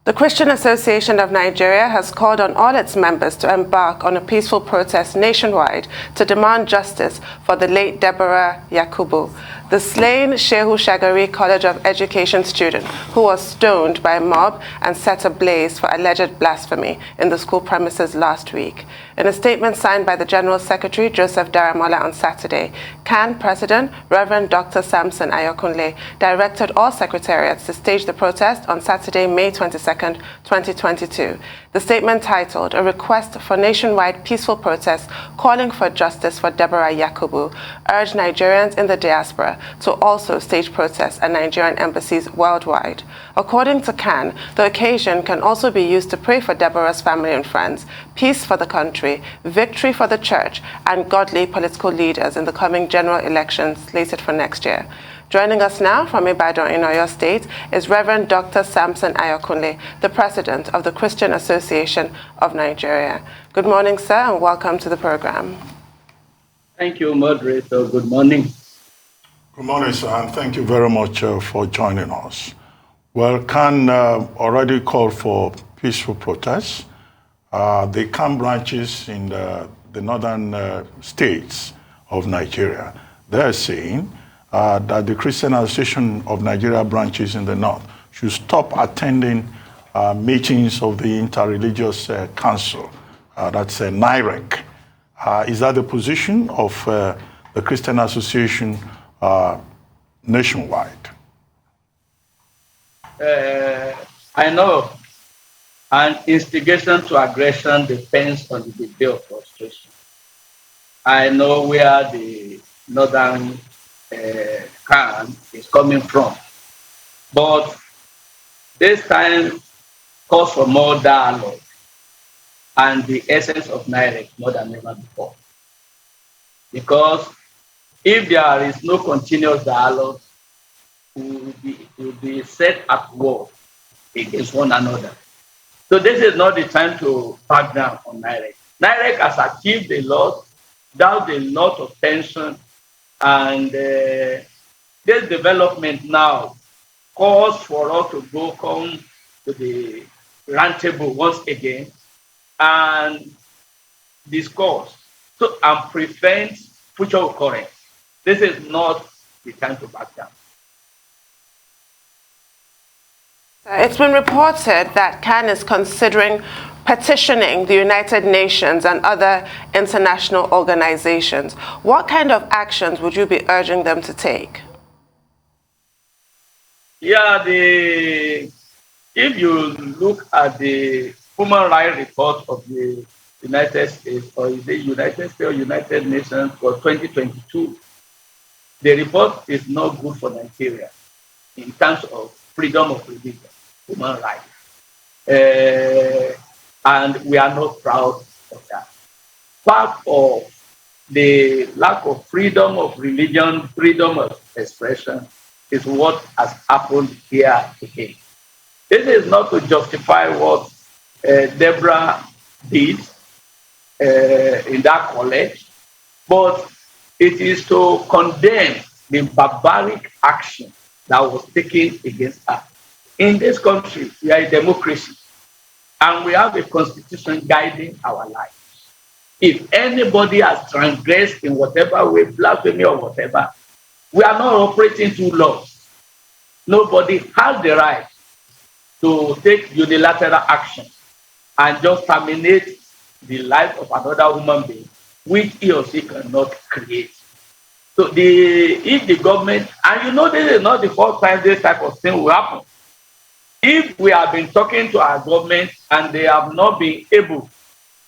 The Christian Association of Nigeria has called on all its members to embark on a peaceful protest nationwide to demand justice for the late Deborah Yakubu, the slain Shehu Shagari College of Education student who was stoned by a mob and set ablaze for alleged blasphemy in the school premises last week. In a statement signed by the General Secretary, Joseph Daramola, on Saturday, CAN President Rev Dr Samson Ayokunle directed all secretariats to stage the protest on Saturday, May 22nd, 2022. The statement, titled "A Request for Nationwide Peaceful Protest Calling for Justice for Deborah Yakubu," urged Nigerians in the diaspora to also stage protests at Nigerian embassies worldwide. According to CAN, the occasion can also be used to pray for Deborah's family and friends, peace for the country, victory for the church, and godly political leaders in the coming general elections slated for next year. Joining us now from Ibadan in Oyo State is Reverend Dr Samson Ayokunle, the President of the Christian Association of Nigeria. Good morning, sir, and welcome to the program. Thank you, moderator. Good morning. Good morning, sir, and thank you very much for joining us. Well, CAN already called for peaceful protests. The CAN branches in the northern states of Nigeria, they're saying that the Christian Association of Nigeria branches in the north should stop attending meetings of the Interreligious Council, that's NIREC. Is that the position of the Christian Association nationwide? I know an instigation to aggression depends on the degree of frustration. I know where the northern CAN is coming from, but this time calls for more dialogue and the essence of NIREC more than ever before. Because if there is no continuous dialogue, we will be set at war against one another. So this is not the time to back down on NIREC. NIREC has achieved a lot, dealt a lot of tension, and this development now calls for us to come to the round table once again and discuss and prevent future occurrence. This is not the time to back down. It's been reported that CAN is considering petitioning the United Nations and other international organizations. What kind of actions would you be urging them to take? Yeah, if you look at the human rights report of the United States, or is it United States or United Nations for 2022, the report is not good for Nigeria in terms of freedom of religion, human rights. And we are not proud of that. Part of the lack of freedom of religion, freedom of expression, is what has happened here again. This is not to justify what Deborah did in that college, but it is to condemn the barbaric action that was taken against her. In this country, we are a democracy, and we have a constitution guiding our lives. If anybody has transgressed in whatever way, blasphemy or whatever, we are not operating through laws. Nobody has the right to take unilateral action and just terminate the life of another human being, which he or she cannot create. So if the government, and you know this is not the first time this type of thing will happen. If we have been talking to our government and they have not been able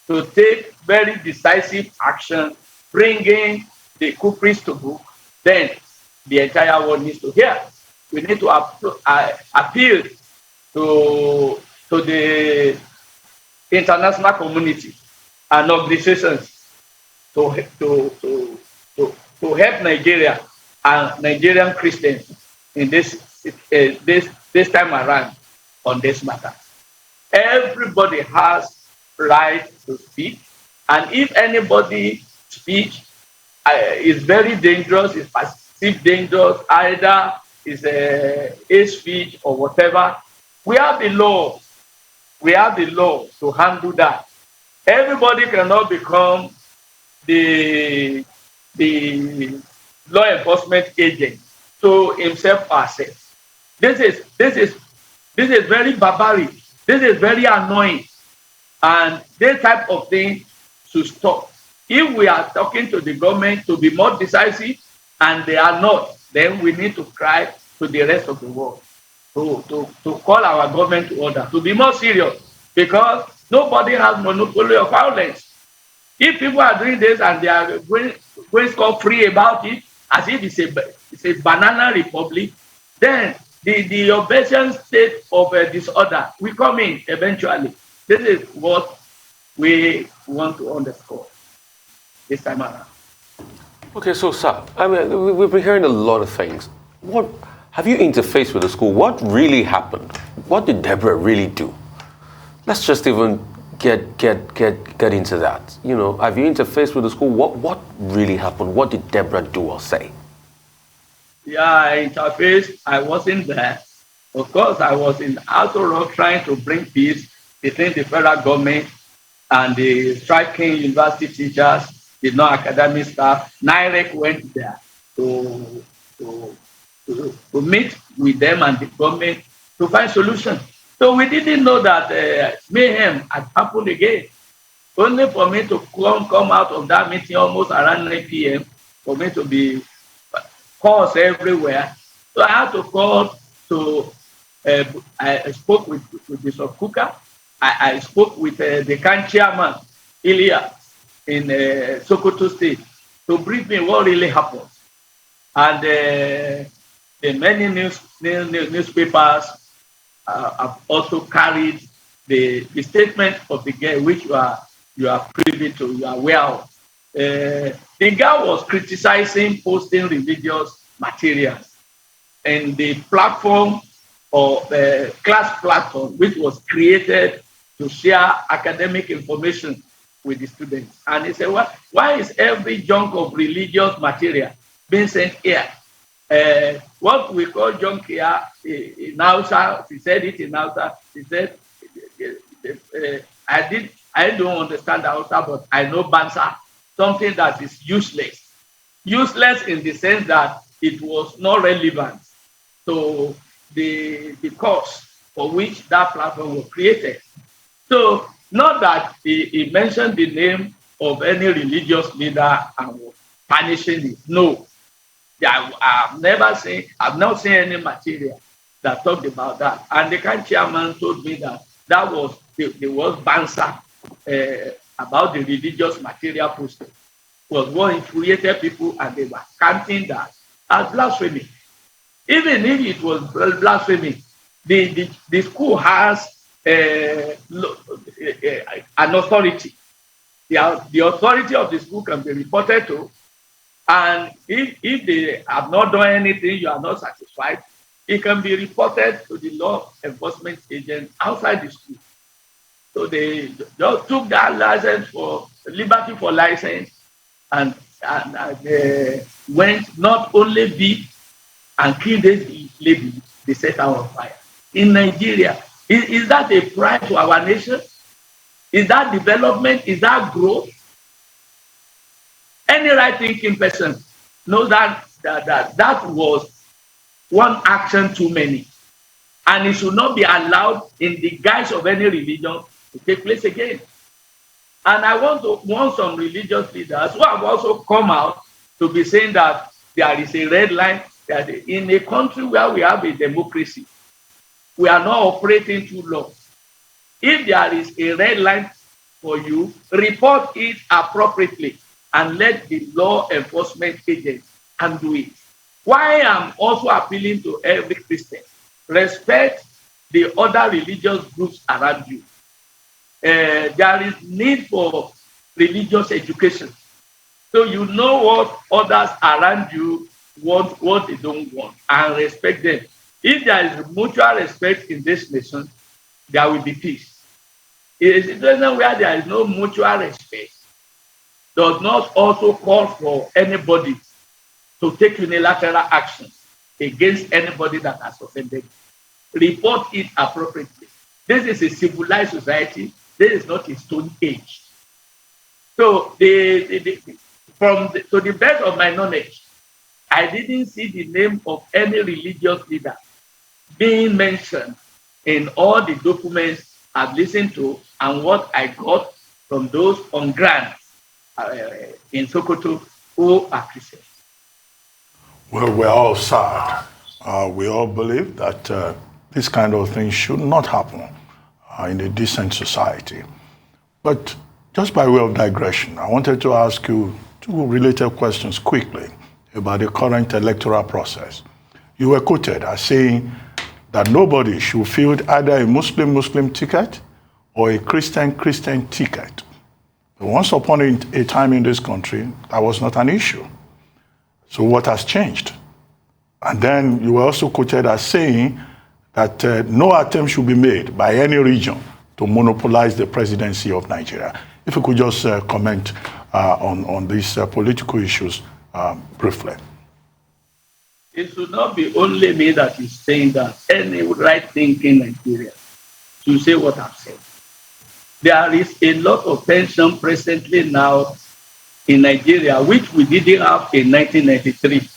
to take very decisive action, bringing the culprits to book, then the entire world needs to hear. We need to appeal to the international community and organizations to help Nigeria and Nigerian Christians in this time around on this matter. Everybody has right to speak, and if anybody speaks is very dangerous, is perceived dangerous, either is a hate speech or whatever, we have the law We have the law to handle that. Everybody cannot become the law enforcement agent to himself or herself. This is very barbaric. This is very annoying, and this type of thing should stop. If we are talking to the government to be more decisive, and they are not, then we need to cry to the rest of the world to call our government to order to be more serious, because nobody has monopoly of violence. If people are doing this and they are going scot-free about it, as if it's a banana republic, then the Obesian state of disorder will come in eventually. This is what we want to underscore this time around. Okay, so sir, I mean, we've been hearing a lot of things. What have you interfaced with the school? What really happened? What did Deborah really do? Let's just even get into that. You know, have you interfaced with the school? What really happened? What did Deborah do or say? Yeah, I interfaced. I wasn't there. Of course, I was in Aso Rock trying to bring peace between the federal government and the striking university teachers, the non-academic staff. NIREC went there to meet with them and the government to find solutions. So we didn't know that mayhem had happened again. Only for me to come out of that meeting almost around 9 p.m., for me to be calls everywhere. So I had to call to, I spoke with Bishop Kuka. I spoke with the CAN chairman, Ilya, in Sokoto State, to brief me what really happened. And the many newspapers have also carried the statement of the girl, which you are privy to, you are aware of. The girl was criticizing posting religious materials and the platform or the class platform, which was created to share academic information with the students. And he said, why is every junk of religious material being sent here? What we call junk here in Hausa, she said it in Hausa, she said, I don't understand Hausa, but I know Bansa, something that is useless. Useless in the sense that it was not relevant to the cause for which that platform was created. So, not that he mentioned the name of any religious leader and was punishing it. No. I've not seen any material that talked about that. And the CAN chairman told me that there was banter about the religious material posted. Was what infuriated people, and they were counting that as blasphemy. Even if it was blasphemy, the school has an authority. The authority of the school can be reported to, and if they have not done anything, you are not satisfied, it can be reported to the law enforcement agent outside the school. So they just took that license for liberty for license and they went not only beat and killed this lady, they set her on fire. In Nigeria, is that a pride to our nation? Is that development? Is that growth? Any right-thinking person knows that was one action too many. And it should not be allowed in the guise of any religion to take place again. And I want some religious leaders who have also come out to be saying that there is a red line, that in a country where we have a democracy, we are not operating through laws. If there is a red line for you, report it appropriately and let the law enforcement agents handle it. Why I'm also appealing to every Christian, respect the other religious groups around you. There is need for religious education. So you know what others around you want, what they don't want, and respect them. If there is mutual respect in this nation, there will be peace. In a situation where there is no mutual respect, does not also call for anybody to take unilateral action against anybody that has offended. Report it appropriately. This is a civilized society. This is not a stone age. So, to the best of my knowledge, I didn't see the name of any religious leader being mentioned in all the documents I've listened to and what I got from those on ground in Sokoto who are Christians. Well, we're all sad. We all believe that this kind of thing should not happen in a decent society. But just by way of digression, I wanted to ask you two related questions quickly about the current electoral process. You were quoted as saying that nobody should field either a Muslim ticket or a Christian ticket. But once upon a time in this country, that was not an issue. So what has changed? And then you were also quoted as saying that no attempt should be made by any region to monopolize the presidency of Nigeria. If you could just comment on these political issues briefly. It should not be only me that is saying that. Any right-thinking Nigerian to say what I've said. There is a lot of tension presently now in Nigeria, which we didn't have in 1993,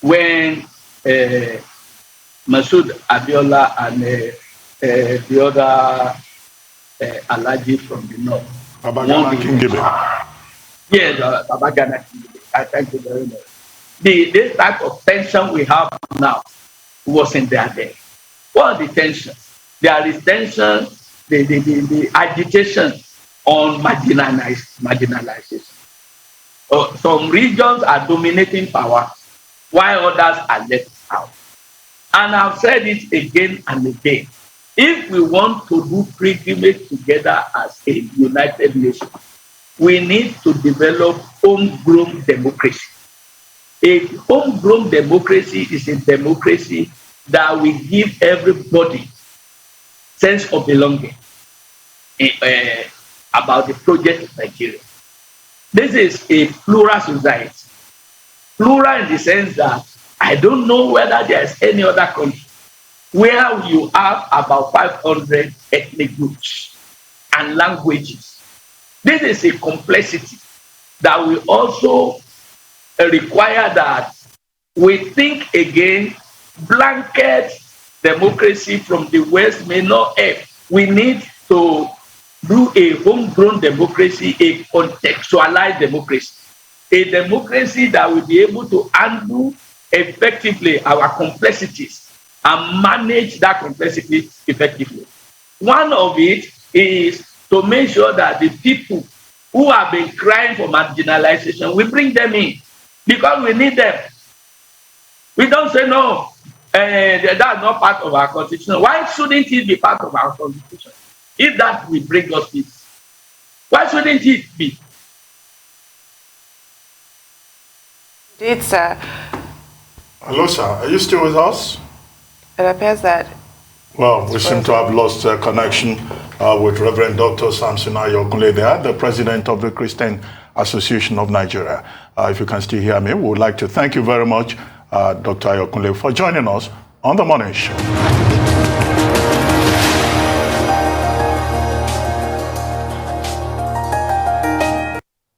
when Masood Abiola and the other Alaji from the north. Babagana Kingibe. Yes, Babagana Kingibe. I thank you very much. This type of tension we have now wasn't there then. What are the tensions? There is tension, the agitation on marginalization. Some regions are dominating power, while others are left out. And I've said it again and again. If we want to do pilgrimage together as a united nation, we need to develop homegrown democracy. A homegrown democracy is a democracy that will give everybody sense of belonging about the project of Nigeria. This is a plural society. Plural in the sense that I don't know whether there's any other country where you have about 500 ethnic groups and languages. This is a complexity that will also require that we think again. Blanket democracy from the West may not help. We need to do a homegrown democracy, a contextualized democracy, a democracy that will be able to handle effectively our complexities and manage that complexity effectively. One of it is to make sure that the people who have been crying for marginalization, we bring them in because we need them. We don't say no, that's not part of our constitution. Why shouldn't it be part of our constitution? If that will bring us peace, why shouldn't it be? Indeed, sir. Hello, sir. Are you still with us? It appears that. Well, we seem to have lost connection with Reverend Dr Samson Ayokunle there, the president of the Christian Association of Nigeria. If you can still hear me, we would like to thank you very much, Dr. Ayokunle, for joining us on The Morning Show.